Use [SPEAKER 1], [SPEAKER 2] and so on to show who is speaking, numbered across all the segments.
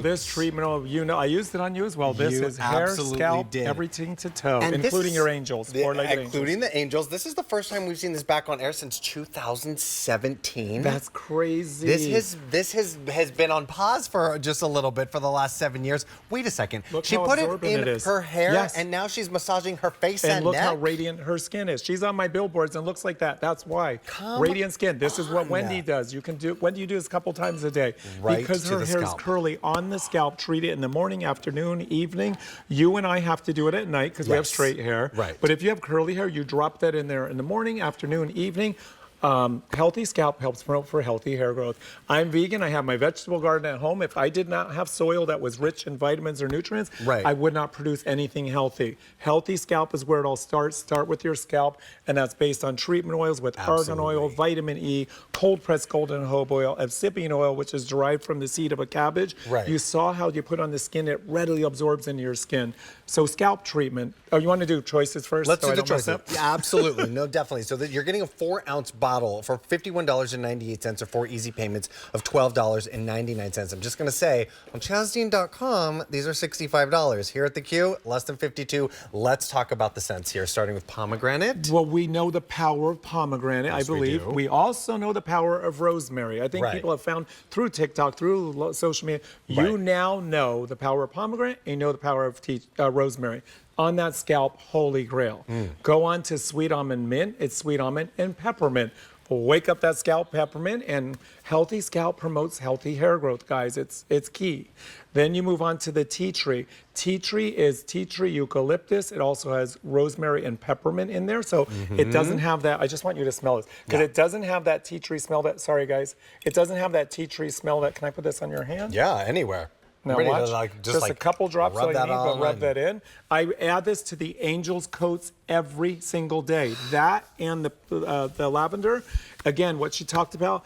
[SPEAKER 1] This treatment, I used it on you as well. This is hair, scalp, everything to toe, and including your angels, four-legged angels.
[SPEAKER 2] Including the angels. This is the first time we've seen this back on air since 2017.
[SPEAKER 1] That's crazy.
[SPEAKER 2] This has been on pause for just a little bit for the last 7 years. Wait a second.
[SPEAKER 1] Look
[SPEAKER 2] she
[SPEAKER 1] how
[SPEAKER 2] put it
[SPEAKER 1] absorbent
[SPEAKER 2] in her hair,
[SPEAKER 1] yes.
[SPEAKER 2] and now she's massaging her face and
[SPEAKER 1] look
[SPEAKER 2] neck.
[SPEAKER 1] how radiant her skin is. She's on my billboards and looks like that. That's why. Radiant skin. This is what Wendy does. You can do. Wendy, you do this a couple times a day because her hair is curly on the scalp. Treat it in the morning, afternoon, evening. You and I have to do it at night because we have straight hair.
[SPEAKER 2] Right.
[SPEAKER 1] But if you have curly hair, you drop that in there in the morning, afternoon, evening. Healthy scalp helps promote for healthy hair growth. I'm vegan. I have my vegetable garden at home. If I did not have soil that was rich in vitamins or nutrients, I would not produce anything healthy. Healthy scalp is where it all starts. Start with your scalp, and that's based on treatment oils with argan oil, vitamin E, cold-pressed golden jojoba oil, absippian oil, which is derived from the seed of a cabbage. You saw how you put on the skin, it readily absorbs into your skin. So scalp treatment. Oh, you want to do choices first?
[SPEAKER 2] Let's do the choices. Yeah, absolutely. No, definitely. So that you're getting a 4-ounce bottle for $51.98 or 4 easy payments of $12.99. I'm just going to say, on ChazDean.com, these are $65. Here at the Q, less than $52. Let's talk about the scents here, starting with pomegranate.
[SPEAKER 1] Well, we know the power of pomegranate, I believe. We also know the power of rosemary. I think people have found through TikTok, through social media, you now know the power of pomegranate and you know the power of rosemary. On that scalp, holy grail. Go on to sweet almond mint. It's sweet almond and peppermint. Wake up that scalp, peppermint, and healthy scalp promotes healthy hair growth, guys. It's key. Then you move on to the tea tree. Tea tree is tea tree eucalyptus. It also has rosemary and peppermint in there. So it doesn't have that. I just want you to smell this because it doesn't have that tea tree smell that, sorry guys, it doesn't have that tea tree smell that, can I put this on your hand?
[SPEAKER 2] Yeah, anywhere.
[SPEAKER 1] Now watch, just a couple drops all you need, but rub that in. I add this to the Angel's coats every single day. That and the lavender. Again, what she talked about,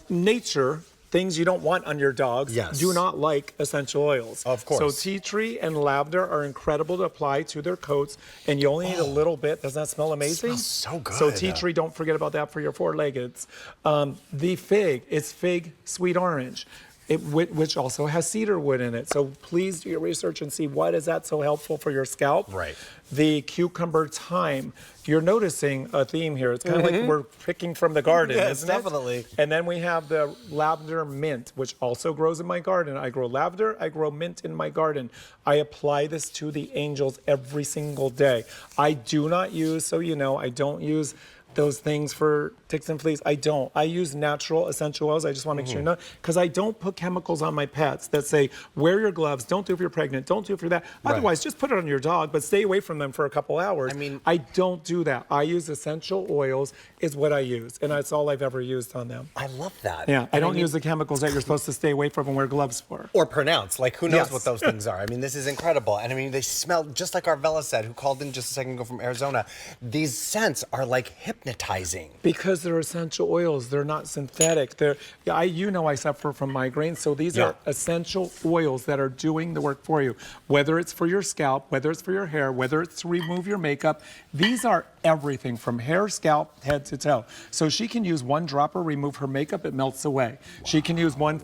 [SPEAKER 1] nature, things you don't want on your dogs do not like essential oils.
[SPEAKER 2] Of course.
[SPEAKER 1] So tea tree and lavender are incredible to apply to their coats, and you only need a little bit. Doesn't that smell amazing?
[SPEAKER 2] It smells so good.
[SPEAKER 1] So tea tree, don't forget about that for your four-leggeds. The fig, it's fig sweet orange. Which also has cedar wood in it. So please do your research and see what is that so helpful for your scalp. The cucumber thyme. You're noticing a theme here. It's kind of like we're picking from the garden, isn't it?
[SPEAKER 2] Definitely.
[SPEAKER 1] And then we have the lavender mint, which also grows in my garden. I grow lavender, I grow mint in my garden. I apply this to the angels every single day. I do not use, so you know, I don't use those things for ticks and fleas. I don't. I use natural essential oils. I just want to make sure you know, because I don't put chemicals on my pets that say, wear your gloves, don't do it if you're pregnant, don't do it for that. Otherwise, just put it on your dog, but stay away from them for a couple hours. I mean, I don't do that. I use essential oils is what I use, and that's all I've ever used on them.
[SPEAKER 2] I love that.
[SPEAKER 1] Yeah, I don't use the chemicals that you're supposed to stay away from and wear gloves for.
[SPEAKER 2] Or pronounce, like who knows what those things are. I mean, this is incredible. And I mean, they smell just like Arvella said, who called in just a second ago from Arizona. These scents are like hypnotizing.
[SPEAKER 1] Because they're essential oils, they're not synthetic. You know I suffer from migraines, so these are essential oils that are doing the work for you. Whether it's for your scalp, whether it's for your hair, whether it's to remove your makeup, these are everything from hair, scalp, head to toe. So she can use one dropper, remove her makeup, it melts away. She can use one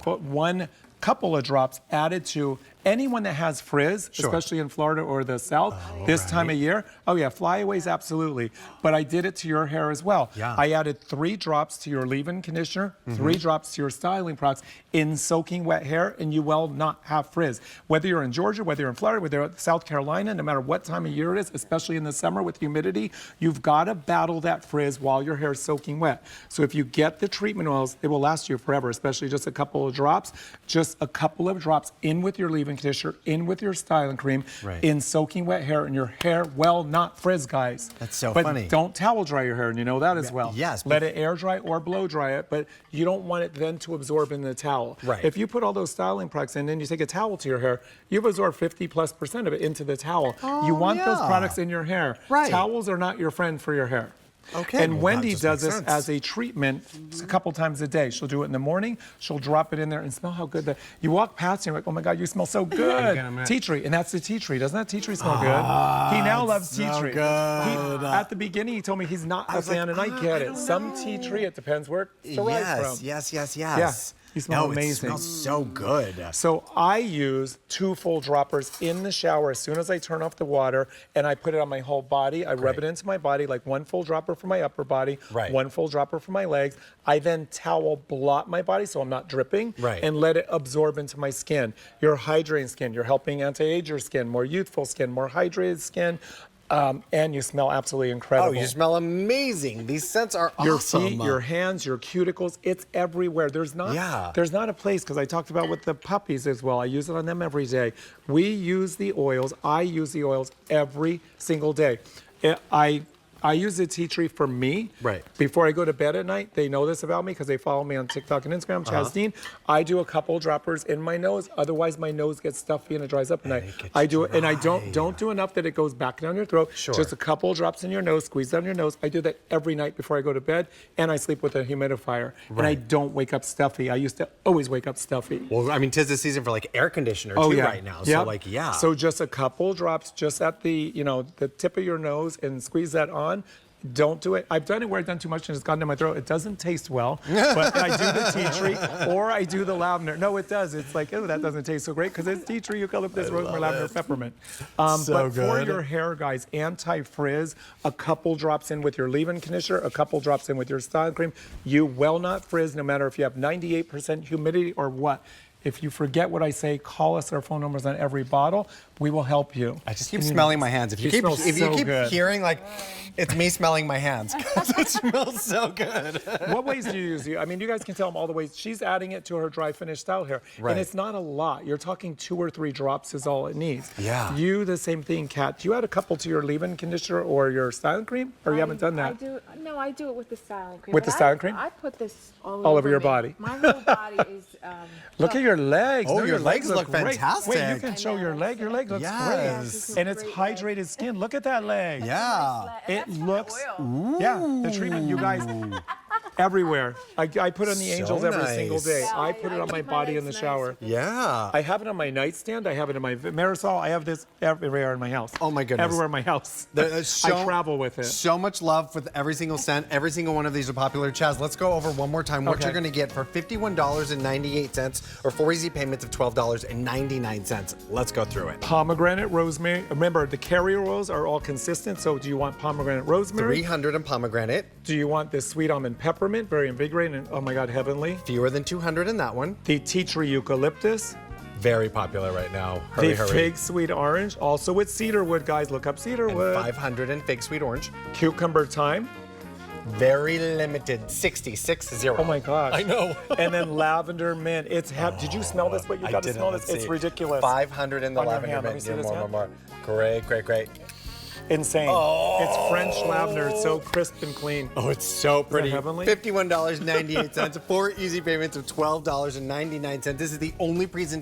[SPEAKER 1] couple of drops added to anyone that has frizz, especially in Florida or the South, this time of year. Oh yeah, flyaways, absolutely. But I did it to your hair as well. I added 3 drops to your leave-in conditioner, 3 drops to your styling products in soaking wet hair, and you will not have frizz. Whether you're in Georgia, whether you're in Florida, whether you're in South Carolina, no matter what time of year it is, especially in the summer with humidity, you've got to battle that frizz while your hair is soaking wet. So if you get the treatment oils, it will last you forever, especially just a couple of drops. Just a couple of drops in with your leave-in conditioner, in with your styling cream, in soaking wet hair, and your hair will not frizz, guys.
[SPEAKER 2] That's so
[SPEAKER 1] but
[SPEAKER 2] funny.
[SPEAKER 1] But don't towel dry your hair, and you know that as well.
[SPEAKER 2] Yes.
[SPEAKER 1] Let it air dry or blow dry it, but you don't want it then to absorb in the towel. If you put all those styling products in, and then you take a towel to your hair, you've absorbed 50+% of it into the towel. You want those products in your hair. Towels are not your friend for your hair. And Wendy does this as a treatment a couple times a day. She'll do it in the morning. She'll drop it in there and smell how good that. You walk past and you're like, oh my God, you smell so good. Tea tree, and that's the tea tree. Doesn't that tea tree smell good? He now loves tea tree. At the beginning, he told me he's not a fan, and I get it. Some tea tree, it depends where it's derived from.
[SPEAKER 2] Yes.
[SPEAKER 1] You smell
[SPEAKER 2] No,
[SPEAKER 1] amazing.
[SPEAKER 2] it smells so good.
[SPEAKER 1] So I use 2 full droppers in the shower as soon as I turn off the water, and I put it on my whole body. I rub it into my body, like 1 full dropper for my upper body,
[SPEAKER 2] Right.
[SPEAKER 1] 1 full dropper for my legs. I then towel blot my body so I'm not dripping,
[SPEAKER 2] Right.
[SPEAKER 1] and let it absorb into my skin. You're hydrating skin. You're helping anti-age your skin, more youthful skin, more hydrated skin. And you smell absolutely incredible.
[SPEAKER 2] Oh, you smell amazing. These scents are
[SPEAKER 1] Your
[SPEAKER 2] awesome.
[SPEAKER 1] feet, your hands, your cuticles, it's everywhere. There's not a place, because I talked about with the puppies as well. I use it on them every day. We use the oils. I use the oils every single day. I use the tea tree for me.
[SPEAKER 2] Right.
[SPEAKER 1] Before I go to bed at night, they know this about me because they follow me on TikTok and Instagram, Chaz Dean. I do a couple droppers in my nose. Otherwise, my nose gets stuffy and it dries up at night. I do it, and I don't do enough that it goes back down your throat.
[SPEAKER 2] Sure.
[SPEAKER 1] Just a couple drops in your nose, squeeze down your nose. I do that every night before I go to bed, and I sleep with a humidifier. And I don't wake up stuffy. I used to always wake up stuffy.
[SPEAKER 2] Well, I mean, 'tis the season for like air conditioner too right now. So like, yeah.
[SPEAKER 1] So just a couple drops just at the, the tip of your nose, and squeeze that on. Don't do it. I've done it where I've done too much and it's gone down my throat. It doesn't taste well, but I do the tea tree or I do the lavender. No, it does. It's like, oh, that doesn't taste so great because it's tea tree, eucalyptus, rosemary, lavender, peppermint.
[SPEAKER 2] So
[SPEAKER 1] but for
[SPEAKER 2] good.
[SPEAKER 1] your hair, guys, anti-frizz, a couple drops in with your leave-in conditioner, a couple drops in with your styling cream. You will not frizz no matter if you have 98% humidity or what. If you forget what I say, call us. Our phone number's on every bottle. We will help you.
[SPEAKER 2] I just keep smelling my hands. If you keep hearing like it's me smelling my hands, because it smells so good.
[SPEAKER 1] What ways do you use it? I mean, you guys can tell them all the ways. She's adding it to her dry finish style hair.
[SPEAKER 2] Right.
[SPEAKER 1] And it's not a lot. You're talking 2 or 3 drops is all it needs.
[SPEAKER 2] Yeah.
[SPEAKER 1] You, the same thing, Kat. Do you add a couple to your leave-in conditioner or your styling cream? Or you haven't done that?
[SPEAKER 3] I do it with the styling cream.
[SPEAKER 1] With the styling cream?
[SPEAKER 3] I put this all
[SPEAKER 1] over your
[SPEAKER 3] me.
[SPEAKER 1] body.
[SPEAKER 3] My whole body is...
[SPEAKER 1] Look at your legs.
[SPEAKER 2] Oh,
[SPEAKER 1] No,
[SPEAKER 2] your legs look
[SPEAKER 1] great.
[SPEAKER 2] fantastic.
[SPEAKER 1] Wait, you can show your leg. Your leg looks
[SPEAKER 2] Yes.
[SPEAKER 1] great. And it's hydrated skin. Look at that leg.
[SPEAKER 2] Yeah.
[SPEAKER 1] It looks... Yeah, the treatment, you guys, everywhere. I put on the
[SPEAKER 2] So
[SPEAKER 1] angels every single
[SPEAKER 2] nice.
[SPEAKER 1] day.
[SPEAKER 3] Yeah,
[SPEAKER 1] I put it on my
[SPEAKER 3] keep my
[SPEAKER 1] body in the
[SPEAKER 3] legs
[SPEAKER 1] shower.
[SPEAKER 3] nice.
[SPEAKER 2] Yeah.
[SPEAKER 1] I have it on my nightstand. I have it in my Marisol. I have this everywhere in my house.
[SPEAKER 2] Oh my goodness.
[SPEAKER 1] Everywhere in my house.
[SPEAKER 2] There's
[SPEAKER 1] I travel with it.
[SPEAKER 2] So much love with every single scent. Every single one of these are popular. Chaz, let's go over one more time what
[SPEAKER 1] Okay.
[SPEAKER 2] you're going to get for $51.98 or 4 easy payments of $12.99. Let's go through it.
[SPEAKER 1] Pomegranate, rosemary. Remember, the carrier oils are all consistent. So do you want pomegranate rosemary?
[SPEAKER 2] 300 in pomegranate.
[SPEAKER 1] Do you want this sweet almond peppermint? Very invigorating and, oh my God, heavenly.
[SPEAKER 2] Fewer than 200 in that one.
[SPEAKER 1] The tea tree eucalyptus.
[SPEAKER 2] Very popular right now. Hurry,
[SPEAKER 1] The
[SPEAKER 2] hurry.
[SPEAKER 1] fig sweet orange. Also with cedarwood, guys. Look up
[SPEAKER 2] And
[SPEAKER 1] cedarwood.
[SPEAKER 2] 500 in fig sweet orange.
[SPEAKER 1] Cucumber thyme.
[SPEAKER 2] Very limited. 60.
[SPEAKER 1] Oh my gosh.
[SPEAKER 2] I know.
[SPEAKER 1] And then lavender mint. It's did you smell this? But you got to smell this. It's ridiculous.
[SPEAKER 2] 500 in the
[SPEAKER 1] On your
[SPEAKER 2] lavender
[SPEAKER 1] hand. Let me
[SPEAKER 2] mint.
[SPEAKER 1] see
[SPEAKER 2] Yeah,
[SPEAKER 1] this hand.
[SPEAKER 2] more. Great.
[SPEAKER 1] Insane. It's French lavender. It's so crisp and clean.
[SPEAKER 2] Oh, it's so pretty.
[SPEAKER 1] heavenly?
[SPEAKER 2] $51.98. 4 easy payments of $12.99. This is the only presentation